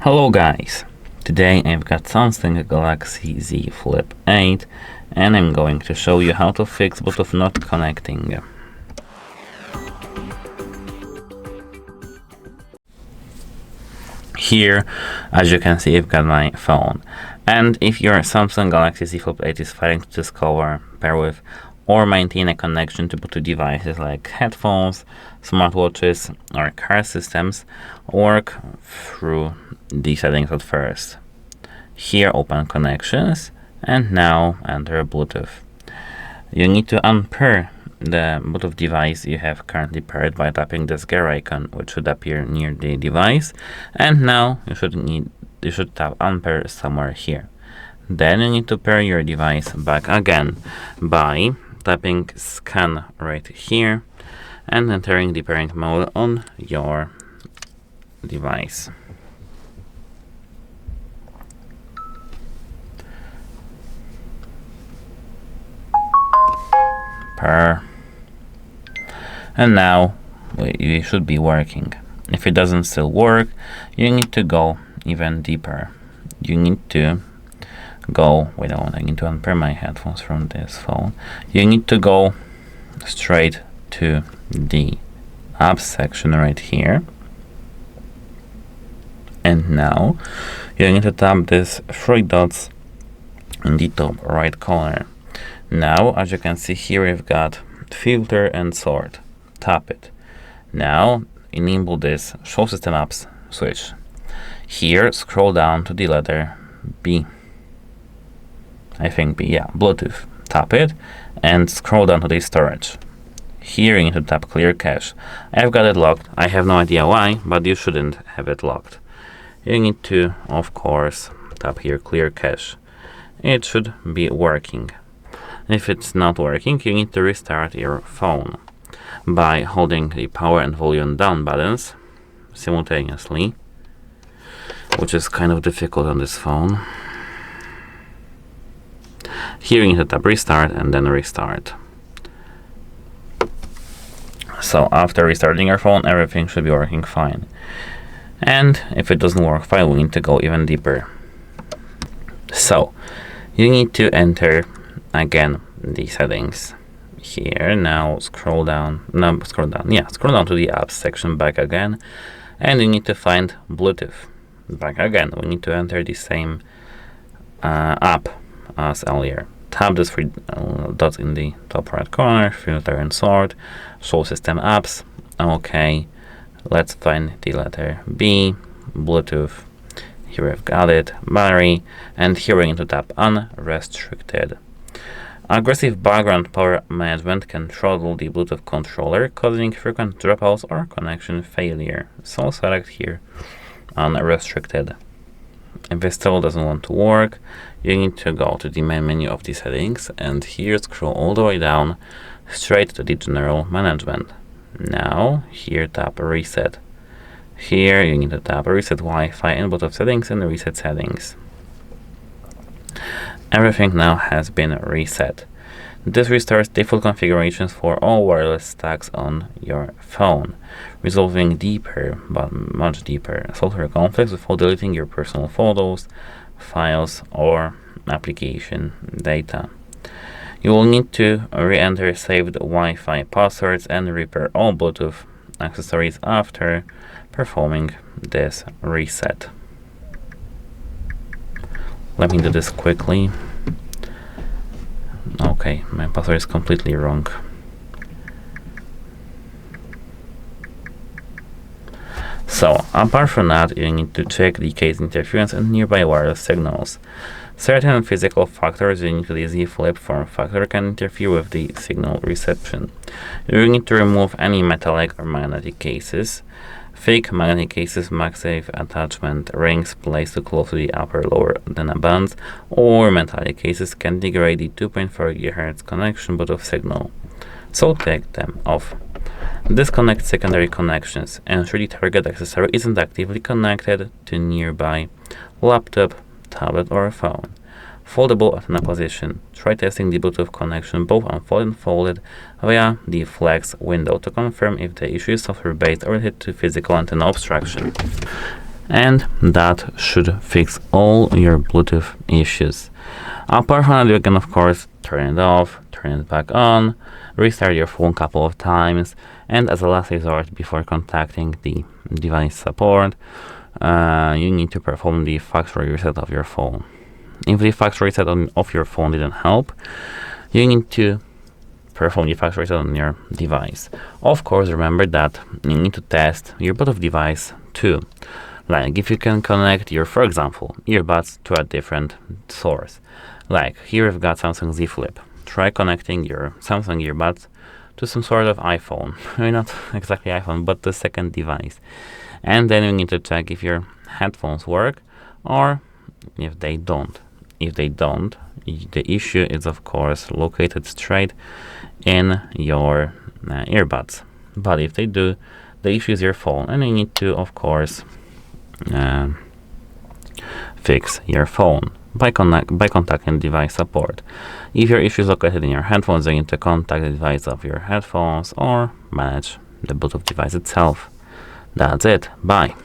Hello guys, today I've got Samsung Galaxy Z Flip 8 and I'm going to show you how to fix Bluetooth not connecting. Here, as you can see, I've got my phone, and if your Samsung Galaxy Z Flip 8 is failing to discover, pair with, or maintain a connection to Bluetooth devices like headphones, smartwatches, or car systems, work through the settings at first. Here, open Connections, and now enter Bluetooth. You need to unpair the Bluetooth device you have currently paired by tapping this gear icon, which should appear near the device, and now you should tap Unpair somewhere here. Then you need to pair your device back again by tapping Scan right here and entering the pairing mode on your device. Pair. And now you should be working. If it doesn't still work, you need to go even deeper. You need to go, wait a moment, I need to unpair my headphones from this phone. You need to go straight to the apps section right here. And now you need to tap this three dots in the top right corner. Now, as you can see here, we've got filter and sort. Tap it. Now enable this show system apps switch. Here, scroll down to the letter B. I think B, yeah, Bluetooth. Tap it and scroll down to the storage. Here you need to tap clear cache. I've got it locked. I have no idea why, but you shouldn't have it locked. You need to, of course, tap here clear cache. It should be working. If it's not working, you need to restart your phone by holding the power and volume down buttons simultaneously, which is kind of difficult on this phone. Here you need to tap restart and then restart. So after restarting your phone, everything should be working fine. And if it doesn't work fine, we need to go even deeper. So you need to enter again the settings. Here now scroll down to the apps section back again, and you need to find Bluetooth. Back again, we need to enter the same app as earlier. Tap the three dots in the top right corner, filter and sort, show system apps. Okay, let's find the letter B, Bluetooth. Here we've got it, battery, and here we need to tap Unrestricted. Aggressive background power management can throttle the Bluetooth controller, causing frequent dropouts or connection failure. So select here Unrestricted. If it still doesn't want to work, you need to go to the main menu of the settings and here scroll all the way down straight to the general management. Now here tap reset. Here you need to tap reset Wi-Fi and Bluetooth settings and reset settings. Everything now has been reset. This restores default configurations for all wireless stacks on your phone, resolving deeper, but much deeper, software conflicts without deleting your personal photos, files, or application data. You will need to re-enter saved Wi-Fi passwords and repair all Bluetooth accessories after performing this reset. Let me do this quickly. Okay, my password is completely wrong. So, apart from that, you need to check the case interference and nearby wireless signals. Certain physical factors unique to the Z Flip form factor can interfere with the signal reception. You need to remove any metallic or magnetic cases. Fake magnetic cases, MagSafe attachment rings placed too close to the upper lower antenna bands, or metallic cases can degrade the 2.4 GHz connection Bluetooth signal. So take them off. Disconnect secondary connections. Ensure the target accessory isn't actively connected to nearby laptop, tablet, or phone. Foldable antenna position. Try testing the Bluetooth connection both unfolded and folded via the flex window to confirm if the issue is software-based or related to physical antenna obstruction. And that should fix all your Bluetooth issues. Apart from that, you can of course turn it off, turn it back on, restart your phone a couple of times, and as a last resort before contacting the device support, you need to perform the factory reset of your phone. If the factory reset of your phone didn't help, you need to perform the factory reset on your device. Of course, remember that you need to test your Bluetooth device too. Like if you can connect your, for example, earbuds to a different source. Like here we've got Samsung Z Flip. Try connecting your Samsung earbuds to some sort of iPhone. Not exactly iPhone, but the second device. And then you need to check if your headphones work or if they don't. If they don't, the issue is of course located straight in your earbuds. But if they do, the issue is your phone, and you need to of course fix your phone by contacting device support. If your issue is located in your headphones, you need to contact the device of your headphones or manage the Bluetooth device itself. That's it. Bye.